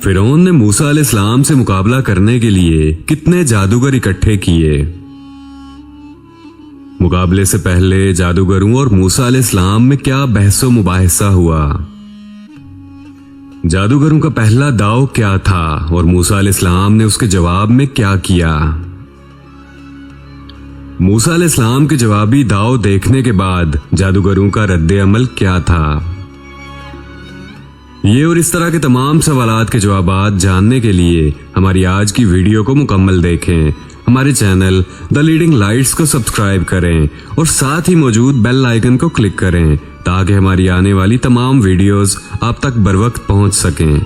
फिरौन ने मूसा अलैहिस्सलाम से मुकाबला करने के लिए कितने जादूगर इकट्ठे किए। मुकाबले से पहले जादूगरों और मूसा अलैहिस्सलाम में क्या बहसो मुबाहिसा हुआ। जादूगरों का पहला दाव क्या था और मूसा अलैहिस्सलाम ने उसके जवाब में क्या किया। मूसा अलैहिस्सलाम के जवाबी दाव देखने के बाद जादूगरों का रद्द अमल क्या था। ये और इस तरह के तमाम सवालात के जवाबात जानने के लिए हमारी आज की वीडियो को मुकम्मल देखें। हमारे चैनल द लीडिंग लाइट्स को सब्सक्राइब करें और साथ ही मौजूद बेल आइकन को क्लिक करें ताकि हमारी आने वाली तमाम वीडियोस आप तक बरवक्त पहुंच सकें।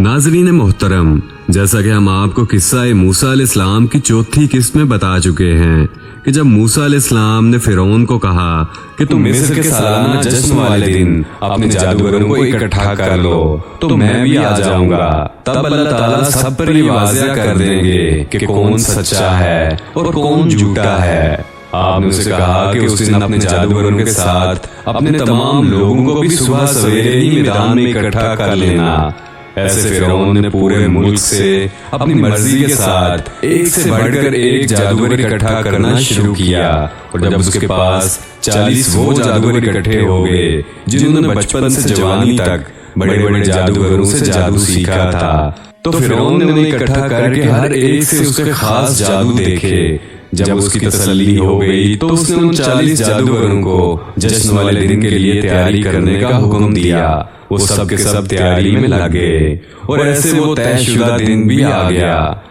नाज़रीन मोहतरम, जैसा कि हम आपको किस्सा मूसा अलैहिस्सलाम की चौथी किस्त में बता चुके हैं कि जब मूसा अलैहिस्सलाम ने फिरौन को कहा कि तुम मिस्र के सालाना जश्न वाले दिन अपने जादूगरों को इकट्ठा कर लो तो मैं भी आ जाऊंगा, तब अल्लाह ताला सब पर ये वाज़िया कर देंगे कि कौन सच्चा है और कौन झूठा है। आपने उसे कहा कि उस दिन अपने जादूगरों के साथ अपने तमाम लोगों को भी सुबह सवेरे ही मैदान में इकट्ठा कर लेना। ऐसे फिरौन ने पूरे मुल्क से अपनी मर्जी के साथ एक से बढ़कर एक जादूगर इकट्ठा करना शुरू किया और जब उसके पास 40 वो जादूगर इकट्ठे हो गए जिन्होंने बचपन से जवानी तक बड़े बड़े जादूगरों से जादू सीखा था, तो फिरौन ने उन्हें इकट्ठा करके हर एक से उसके खास जादू देखे। जब उसकी तसल्ली हो गई तो उसने उन 40 जादूगरों को जश्न वाले दिन के लिए तैयारी करने का हुक्म दिया। वो सब के सब तैयारी में लगे और ऐसे वो तयशुदा दिन भी आ गया।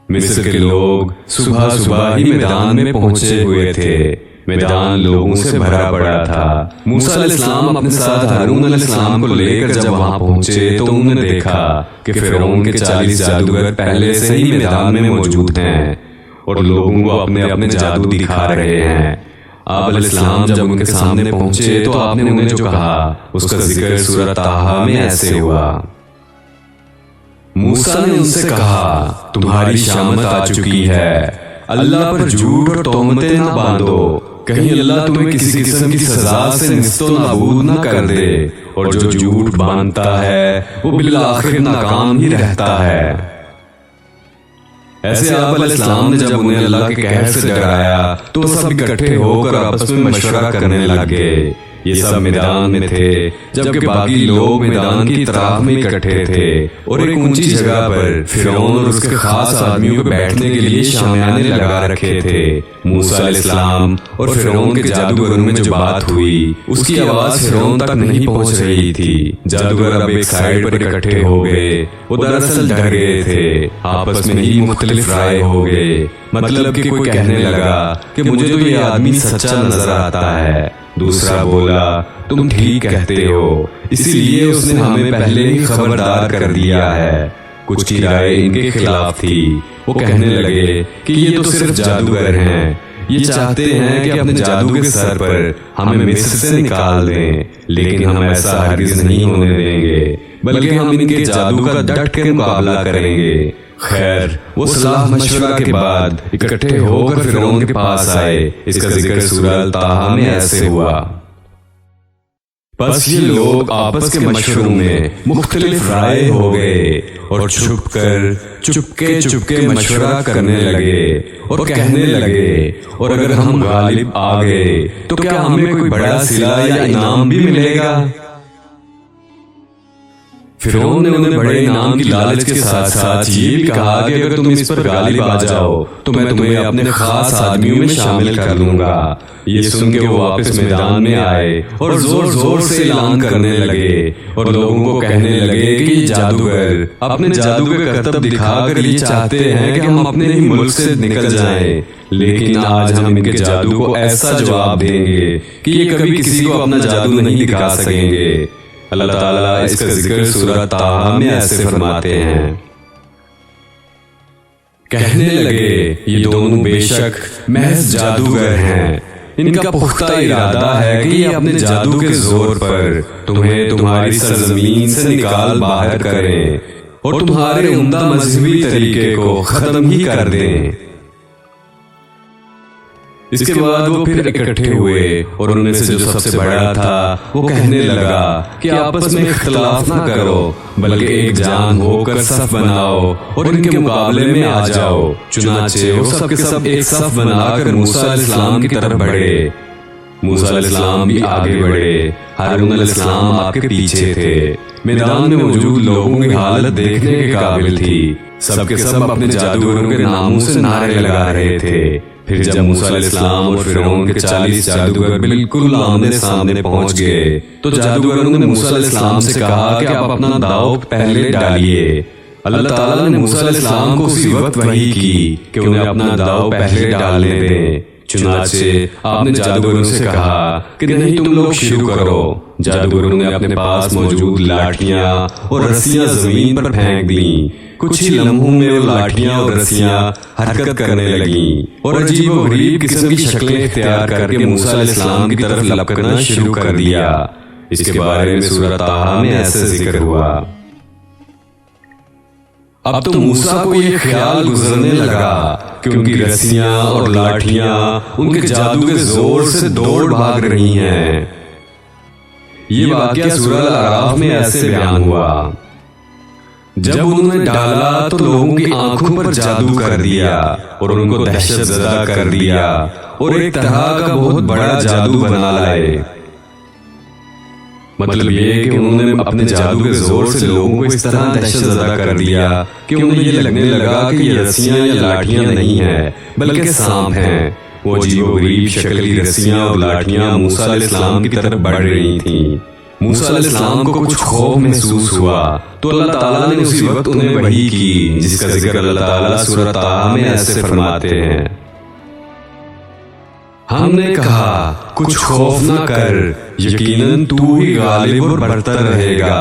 मिस्र के लोग सुबह सुबह ही मैदान में पहुंचे हुए थे। मैदान लोगों से भरा पड़ा था। मूसा अलैहिस्सलाम अपने साथ हारून अलैहिस्सलाम को लेकर जब वहां पहुंचे तो उन्होंने देखा कि फिरौन के 40 जादूगर पहले से ही मैदान में मौजूद हैं और लोगों को अपने अपने जादू दिखा रहे हैं। आप अलैहिस्सलाम जब उनके सामने पहुंचे तो आपने उन्हें जो कहा उसका जिक्र सूरत ताहा में ऐसे हुआ। मूसा ने उनसे कहा, तुम्हारी शामत आ चुकी है, अल्लाह पर झूठ और तोहमतें न बांधो, कहीं अल्लाह तुम्हें किसी किस्म की सजा से निस्तो नाबूद न कर दे, और जो झूठ बांधता है वो बिलाखिर नाकाम ही रहता है। ऐसे आप अलैहिस्सलाम ने जब उन्हें अल्लाह के कहर से डराया तो सब इकट्ठे होकर आपस में मशवरा करने लगे। ये सब मैदान में थे जबकि बाकी लोग मैदान की तराफ में इकट्ठे थे और एक ऊंची जगह पर फिरौन और उसके खास आदमियों को बैठने के लिए शामियाने लगा रखे थे। मूसा अलैहिस्सलाम और फिरौन के जादूगरों में जो बात हुई उसकी आवाज फिरौन तक नहीं पहुंच रही थी। जादूगर अब एक साइड पर इकट्ठे हो गए। वो दरअसल डर गए थे, आपस में ही मुख्तलिफ राय हो गए। मतलब कि कोई कहने लगा कि मुझे तो ये आदमी सच्चा नजर आता है, दूसरा बोला तुम ठीक कहते हो, इसीलिए उसने हमें पहले ही खबरदार कर दिया है। कुछ की राय इनके खिलाफ थी। वो कहने लगे कि ये तो सिर्फ जादूगर हैं, ये चाहते हैं कि अपने जादू के सर पर हमें मिस्र से निकाल दें, लेकिन हम ऐसा हरगिज नहीं होने देंगे, बल्कि हम इनके जादू का डट के मुकाबला करेंगे। खैर, वो सलाह मशवरा के बाद इकट्ठे होकर फिरौन के पास आए। इसका जिक्र सूरह ताहा में ऐसे हुआ। बस ये लोग आपस के मशवरों में मुख्तलिफ राय हो गए और चुपके मशवरा करने लगे और कहने लगे, और अगर हम गालिब आ गए तो क्या हमें कोई बड़ा सिला या इनाम भी मिलेगा। फिरौन ने उन्हें बड़े इनाम की लालच के साथ साथ ये भी कहा कि अगर तुम इस पर गालिब आ जाओ तो मैं तुम्हें अपने खास आदमियों में शामिल कर लूंगा। ये सुन के वो वापस मैदान में आए और जोर जोर से ऐलान करने लगे और लोगों को कहने लगे कि ये जादूगर अपने जादू के करतब दिखाकर ये चाहते हैं कि हम अपने ही मुल्क से निकल जाएं, लेकिन आज हम इनके जादू को ऐसा जवाब देंगे कि ये कभी किसी को अपना जादू नहीं दिखा सकेंगे। अल्लाह ताला इसका जिक्र सूरह ताहा में ऐसे फरमाते हैं, कहने लगे ये दोनों बेशक महज जादूगर हैं, इनका पुख्ता इरादा है कि ये अपने जादू के जोर पर तुम्हें तुम्हारी सरजमीन से निकाल बाहर करें और तुम्हारे उम्दा मजहबी तरीके को खत्म ही कर दें। इसके बाद वो फिर इकट्ठे हुए और उनमें से जो सबसे बड़ा था वो कहने लगा कि आपस में इख्तिलाफ ना करो, बल्कि एक जान होकर सफ बनाओ और इनके मुकाबले में आ जाओ। चुनाचे वो सब के सब एक सफ बनाकर मूसा अलैहिस्सलाम की तरफ बढ़े। मूसा अलैहिस्सलाम भी आगे बढ़े, हारून अलैहिस्सलाम आपके पीछे थे। मैदान में मौजूद लोगों की हालत देखने के काबिल थी। सबके सब अपने जादूगरों के नामों से नारे लगा रहे थे। फिर जब मूसा अलैहिस्सलाम और फिरौन के 40 जादूगर बिल्कुल आमने सामने पहुंच गए तो जादूगरों ने मूसा अलैहिस्सलाम से कहा कि आप अपना दांव पहले डालिए। अल्लाह ताला ने मूसा अलैहिस्सलाम को उसी वक्त वही की कि उन्हें अपना दांव पहले डालने दें। चुनाचे आपने जादूगरों से कहा कि नहीं, तुम लोग शुरू करो। जादूगरों ने अपने पास मौजूद लाठियां और रस्सियां जमीन पर फेंक दी। कुछ ही लम्हों में वो लाठियां और रस्सियां हरकत करने लगी और अजीब-ओ-गरीब किस्म की शक्लें इख्तियार करके मूसा अलैहिस्सलाम की तरफ लपकना शुरू कर दिया। इसके बारे में सूरह ताहा में ऐसे जिक्र हुआ। अब तो मूसा को ये ख्याल गुजरने लगा कि उनकी रस्सियां और लाठियां उनके जादू के जोर से दौड़ भाग रही हैं। ये वाकया सूरह अल-अराफ में ऐसे बयान हुआ। जब उन्होंने डाला तो लोगों की आंखों पर जादू कर दिया और उनको दहशत ज़दा कर दिया और एक तरह का बहुत बड़ा जादू बना लाए। मतलब ये कि उन्होंने अपने जादू के जोर से लोगों को इस तरह दहशत ज़दा कर दिया कि उन्हें ये लगने लगा कि ये रस्सियां या लाठियां नहीं हैं बल्कि सांप हैं। वो अजीब-ओ-गरीब शक्ल की रस्सियां और लाठियां मूसा अलैहिस्सलाम की तरफ बढ़ रही थीं। मूसा अलैहिस्सलाम को कुछ खौफ महसूस हुआ तो अल्लाह ताला ने उसी वक्त उन्हें वही की, जिसका जिक्र अल्लाह ताला सूरह ताहा में ऐसे फरमाते हैं। हमने कहा कुछ खौफ न कर, यकीनन तू ही गालिब और बरतर रहेगा।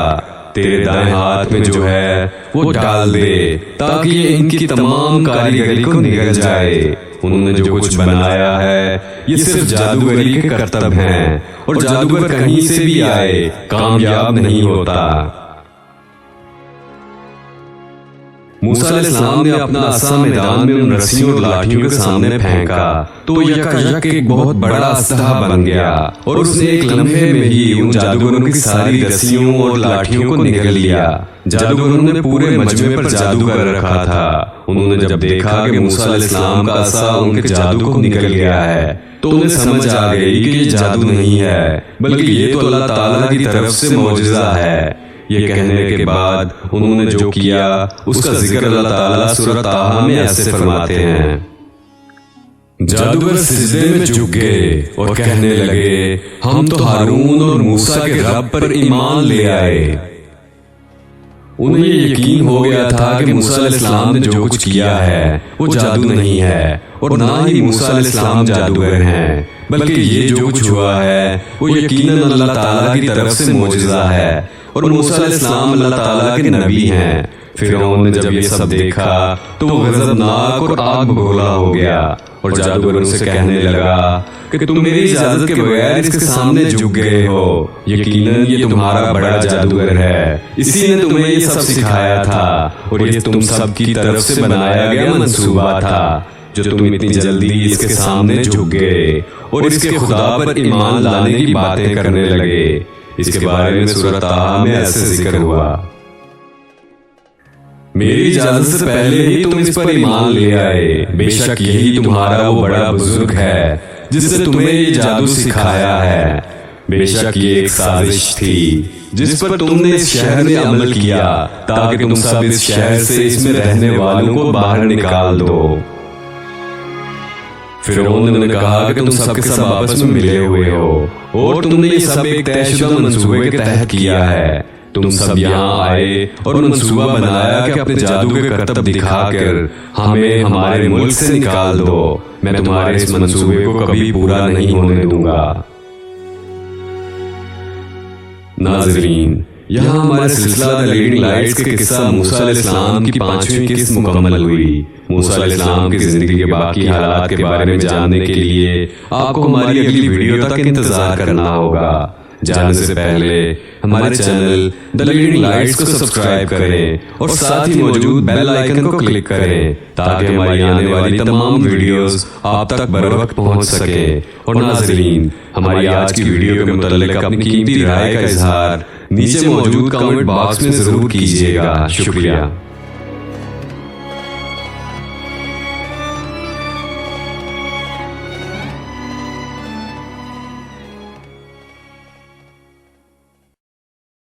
तेरे दाएं हाथ में जो है वो डाल दे ताकि ये इनकी तमाम कारीगरी को निगल जाए। उन्होंने जो कुछ बनाया है ये सिर्फ जादूगरी के करतब हैं और जादूगर कहीं से भी आए कामयाब नहीं होता। मूसा अलैहिस्सलाम ने अपना असा मैदान में उन रस्सियों और लाठियों के सामने फेंका तो यकायक एक बहुत बड़ा अस्तहा बन गया और उसने एक लम्हे में ही उन जादूगरों की सारी रस्सियों और लाठियों को निगल लिया। जादूगरों ने पूरे मजमे पर जादू कर रखा था। उन्होंने जब देखा कि मूसा अलैहिस्सलाम का असा उनके जादू को निकल गया है तो उन्हें समझ आ गई कि ये जादू नहीं है बल्कि ये तो अल्लाह ताला की तरफ से मौजिज़ा है। ये कहने के बाद उन्होंने जो किया उसका जिक्र अल्लाह ताला सूरह ताहा में ऐसे फरमाते हैं। जादूगर सिजदे में झुक गए और कहने लगे हम तो हारून और मूसा के रब पर ईमान ले आए। उन्हें यकीन हो गया था कि मूसा अलैहिस्सलाम ने जो कुछ किया है वो जादू नहीं है और ना ही मूसा अलैहिस्सलाम जादूगर हैं, बल्कि ये जो कुछ हुआ है वो यकीनन अल्लाह ताला की तरफ से मौजिज़ा है और मूसा अलैहिस्सलाम अल्लाह ताला के नबी हैं। फिरौन ने जब ये सब देखा तो वो गज़बनाक और आग बगोला हो गया और जादूगरों से कहने लगा कि तुम मेरी इजाजत के बगैर इसके सामने झुक गए हो। यकीनन ये तुम्हारा बड़ा जादूगर है, इसी ने तुम्हें ये सब सिखाया था और ये तुम सब की तरफ से बनाया गया मंसूबा था जो तुम इतनी जल्दी इसके सामने झुक गए और इसके खुदा पर ईमान लाने की बातें करने लगे। इसके बारे में सूरह ताहा में ऐसे जिक्र हुआ। मेरी इजाजत से पहले ही तुम इस पर ईमान ले आए। बेशक यही तुम्हारा वो बड़ा बुजुर्ग है जिसने तुम्हें ये जादू सिखाया है। बेशक ये एक साजिश थी जिस पर तुमने इस शहर में अमल किया ताकि तुम सब इस शहर से इसमें रहने वालों को बाहर निकाल दो। फिरौन ने कहा कि तुम सबके सब आपस में मिले हुए हो और तुमने ये सब एक तयशुदा मंसूबे के तहत किया है। तुम सब यहाँ आए और मंसूबा बनाया कि अपने जादू के करतब दिखाकर हमें हमारे मुल्क से निकाल दो। मैं तुम्हारे इस मंसूबे को कभी पूरा नहीं होने दूंगा। नाज़रीन, यहाँ हमारे सिलसिला द लीडिंग लाइट्स के किस्सा मूसा अलैहिस्सलाम की 5वीं किस्त मुकम्मल हुई। मूसा अलैहिस्सलाम की जिंदगी के बाकी हालात के बारे में जानने के लिए आपको हमारी अगली वीडियो तक इंतजार करना होगा। जाने से पहले हमारे चैनल द लीडिंग लाइट्स को सब्सक्राइब करें और साथ ही मौजूद बेल आइकन को क्लिक करें ताकि हमारी आने वाली तमाम वीडियोस आप तक बर वक्त पहुंच सके। और नाज़रीन, हमारी आज की वीडियो के मुताल्लिक अपनी कीमती राय का इजहार नीचे मौजूद कमेंट बॉक्स में जरूर कीजिएगा। शुक्रिया।